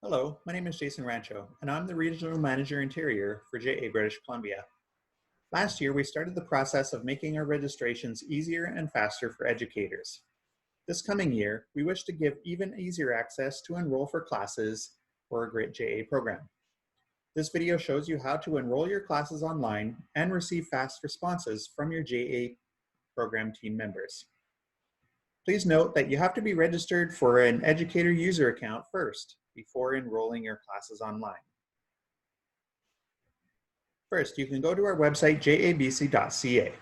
Hello, my name is Jason Rancho, and I'm the Regional Manager Interior for JA British Columbia. Last year, we started the process of making our registrations easier and faster for educators. This coming year, we wish to give even easier access to enroll for classes for a great JA program. This video shows you how to enroll your classes online and receive fast responses from your JA program team members. Please note that you have to be registered for an educator user account first before enrolling your classes online. First, you can go to our website, jabc.ca.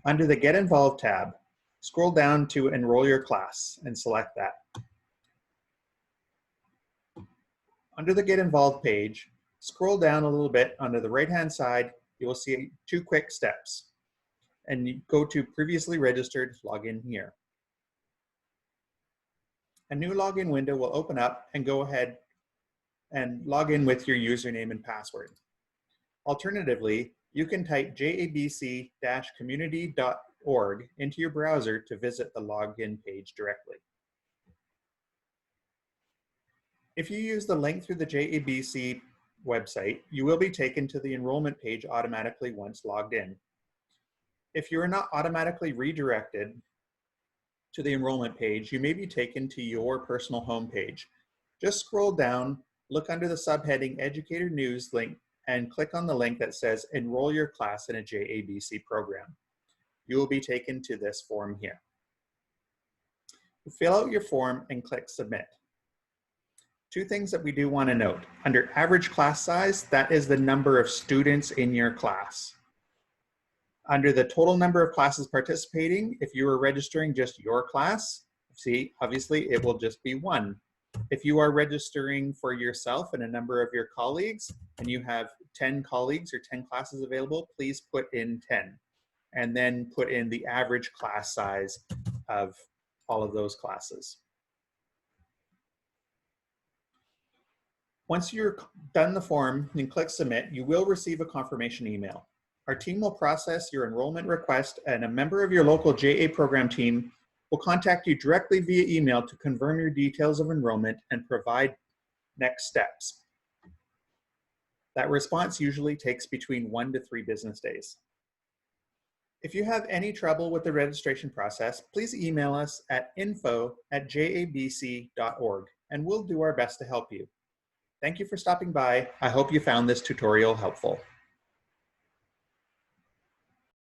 Under the Get Involved tab, scroll down to Enroll Your Class and select that. Under the Get Involved page, scroll down a little bit. Under the right-hand side, you will see 2 quick steps. And you go to Previously Registered, log in here. A new login window will open up, and go ahead and log in with your username and password. Alternatively, you can type jabc-community.org into your browser to visit the login page directly. If you use the link through the JABC website, you will be taken to the enrollment page automatically once logged in. If you are not automatically redirected to the enrollment page, you may be taken to your personal homepage. Just scroll down, look under the subheading Educator News link, and click on the link that says Enroll Your Class in a JABC Program. You will be taken to this form here. Fill out your form and click Submit. 2 things that we do want to note. Under average class size, that is the number of students in your class. Under the total number of classes participating, if you are registering just your class, see, obviously it will just be 1. If you are registering for yourself and a number of your colleagues, and you have 10 colleagues or 10 classes available, please put in 10. And then put in the average class size of all of those classes. Once you're done the form and click Submit, you will receive a confirmation email. Our team will process your enrollment request, and a member of your local JA program team will contact you directly via email to confirm your details of enrollment and provide next steps. That response usually takes between 1 to 3 business days. If you have any trouble with the registration process, please email us at info@jabc.org, and we'll do our best to help you. Thank you for stopping by. I hope you found this tutorial helpful.